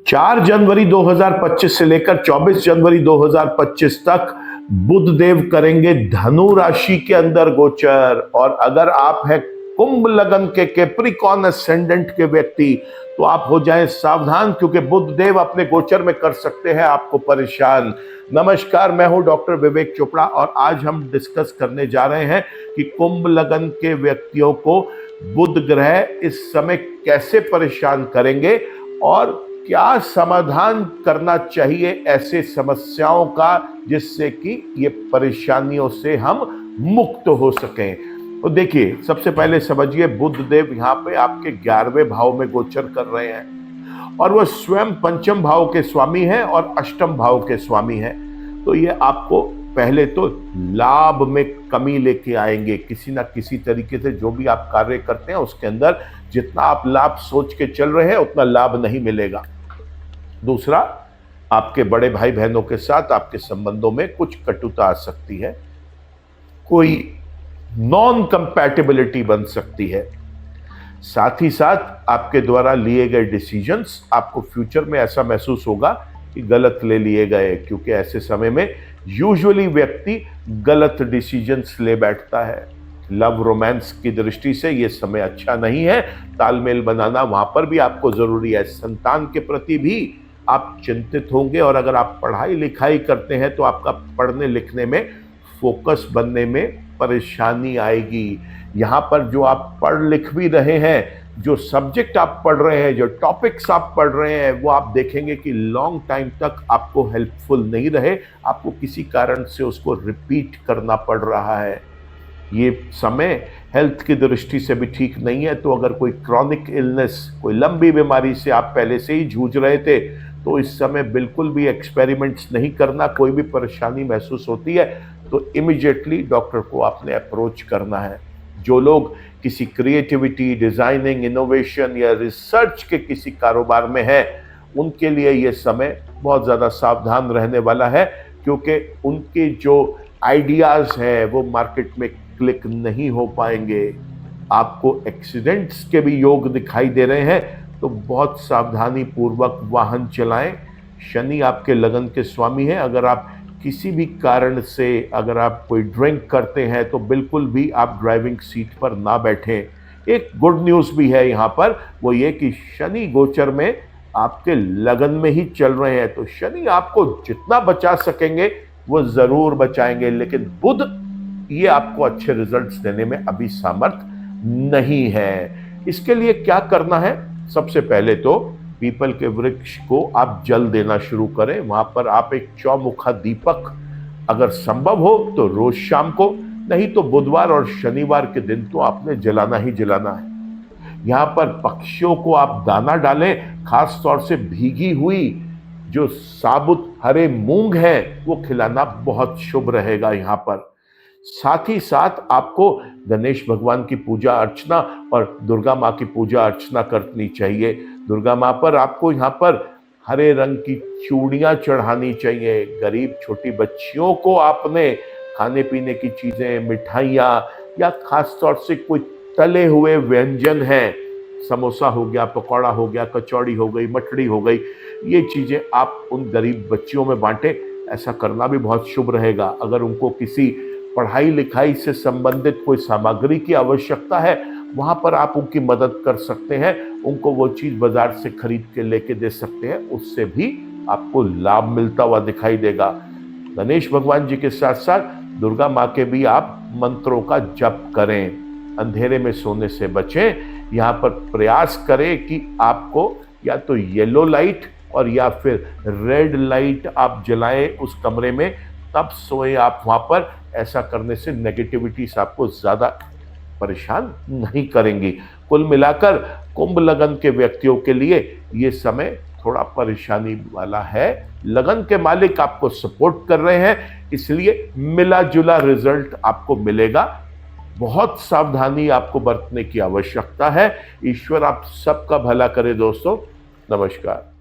चार जनवरी 2025 से लेकर 24 जनवरी 2025 तक बुध देव करेंगे धनु राशि के अंदर गोचर। और अगर आप हैं कुंभ लगन के कैप्रिकॉर्न असेंडेंट के व्यक्ति तो आप हो जाएं सावधान, क्योंकि बुध देव अपने गोचर में कर सकते हैं आपको परेशान। नमस्कार, मैं हूं डॉक्टर विवेक चोपड़ा और आज हम डिस्कस करने जा रहे हैं कि कुंभ लगन के व्यक्तियों को बुध ग्रह इस समय कैसे परेशान करेंगे और क्या समाधान करना चाहिए ऐसे समस्याओं का जिससे कि ये परेशानियों से हम मुक्त हो सकें। तो देखिए, सबसे पहले समझिए बुध देव यहाँ पे आपके 11वें भाव में गोचर कर रहे हैं और वह स्वयं पंचम भाव के स्वामी हैं और अष्टम भाव के स्वामी हैं। तो ये आपको पहले तो लाभ में कमी लेके आएंगे। किसी ना किसी तरीके से जो भी आप कार्य करते हैं उसके अंदर जितना आप लाभ सोच के चल रहे हैं उतना लाभ नहीं मिलेगा। दूसरा, आपके बड़े भाई बहनों के साथ आपके संबंधों में कुछ कटुता आ सकती है, कोई नॉन कंपैटिबिलिटी बन सकती है। साथ ही साथ आपके द्वारा लिए गए डिसीजंस आपको फ्यूचर में ऐसा महसूस होगा कि गलत ले लिए गए, क्योंकि ऐसे समय में यूजुअली व्यक्ति गलत डिसीजंस ले बैठता है। लव रोमांस की दृष्टि से ये समय अच्छा नहीं है। तालमेल बनाना वहां पर भी आपको जरूरी है। संतान के प्रति भी आप चिंतित होंगे और अगर आप पढ़ाई लिखाई करते हैं तो आपका पढ़ने लिखने में फोकस बनने में परेशानी आएगी। यहाँ पर जो आप पढ़ लिख भी रहे हैं, जो सब्जेक्ट आप पढ़ रहे हैं, जो टॉपिक्स आप पढ़ रहे हैं, वो आप देखेंगे कि लॉन्ग टाइम तक आपको हेल्पफुल नहीं रहे, आपको किसी कारण से उसको रिपीट करना पड़ रहा है। ये समय हेल्थ की दृष्टि से भी ठीक नहीं है। तो अगर कोई क्रॉनिक इलनेस, कोई लंबी बीमारी से आप पहले से ही जूझ रहे थे तो इस समय बिल्कुल भी एक्सपेरिमेंट्स नहीं करना। कोई भी परेशानी महसूस होती है तो इमीडिएटली डॉक्टर को आपने अप्रोच करना है। जो लोग किसी क्रिएटिविटी, डिजाइनिंग, इनोवेशन या रिसर्च के किसी कारोबार में हैं उनके लिए ये समय बहुत ज़्यादा सावधान रहने वाला है, क्योंकि उनके जो आइडियाज़ हैं वो मार्केट में क्लिक नहीं हो पाएंगे। आपको एक्सीडेंट्स के भी योग दिखाई दे रहे हैं, तो बहुत सावधानी पूर्वक वाहन चलाएं। शनि आपके लगन के स्वामी हैं। अगर आप किसी भी कारण से अगर आप कोई ड्रिंक करते हैं तो बिल्कुल भी आप ड्राइविंग सीट पर ना बैठें। एक गुड न्यूज़ भी है यहाँ पर, वो ये कि शनि गोचर में आपके लगन में ही चल रहे हैं, तो शनि आपको जितना बचा सकेंगे वो ज़रूर बचाएंगे, लेकिन बुध ये आपको अच्छे रिजल्ट्स देने में अभी सामर्थ नहीं है। इसके लिए क्या करना है? सबसे पहले तो पीपल के वृक्ष को आप जल देना शुरू करें। वहां पर आप एक चौमुखा दीपक अगर संभव हो तो रोज शाम को, नहीं तो बुधवार और शनिवार के दिन तो आपने जलाना ही जलाना है। यहाँ पर पक्षियों को आप दाना डालें, खास तौर से भीगी हुई जो साबुत हरे मूंग है वो खिलाना बहुत शुभ रहेगा यहाँ पर। साथ ही साथ आपको गणेश भगवान की पूजा अर्चना और दुर्गा माँ की पूजा अर्चना करनी चाहिए। दुर्गा माँ पर आपको यहाँ पर हरे रंग की चूड़ियाँ चढ़ानी चाहिए। गरीब छोटी बच्चियों को आपने खाने पीने की चीज़ें, मिठाइयाँ या खास तौर से कोई तले हुए व्यंजन हैं, समोसा हो गया, पकौड़ा हो गया, कचौड़ी हो गई, मठड़ी हो गई, ये चीज़ें आप उन गरीब बच्चियों में बांटें। ऐसा करना भी बहुत शुभ रहेगा। अगर उनको किसी पढ़ाई लिखाई से संबंधित कोई सामग्री की आवश्यकता है, वहाँ पर आप उनकी मदद कर सकते हैं। उनको वो चीज़ बाजार से खरीद के लेके दे सकते हैं, उससे भी आपको लाभ मिलता हुआ दिखाई देगा। गणेश भगवान जी के साथ साथ दुर्गा माँ के भी आप मंत्रों का जप करें। अंधेरे में सोने से बचें। यहाँ पर प्रयास करें कि आपको या तो येलो लाइट और या फिर रेड लाइट आप जलाएं उस कमरे में, तब सोए आप वहाँ पर। ऐसा करने से नेगेटिविटी से आपको ज़्यादा परेशान नहीं करेंगी। कुल मिलाकर कुंभ लगन के व्यक्तियों के लिए ये समय थोड़ा परेशानी वाला है। लगन के मालिक आपको सपोर्ट कर रहे हैं, इसलिए मिला जुला रिजल्ट आपको मिलेगा। बहुत सावधानी आपको बरतने की आवश्यकता है। ईश्वर आप सबका भला करे दोस्तों। नमस्कार।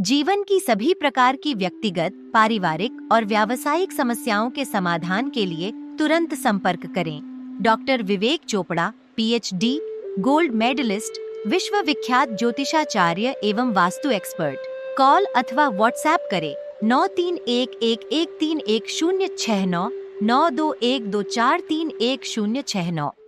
जीवन की सभी प्रकार की व्यक्तिगत, पारिवारिक और व्यावसायिक समस्याओं के समाधान के लिए तुरंत संपर्क करें। डॉक्टर विवेक चोपड़ा, पीएचडी, गोल्ड मेडलिस्ट, विश्व विख्यात ज्योतिषाचार्य एवं वास्तु एक्सपर्ट। कॉल अथवा व्हाट्सएप करें 9311131069 9212243169।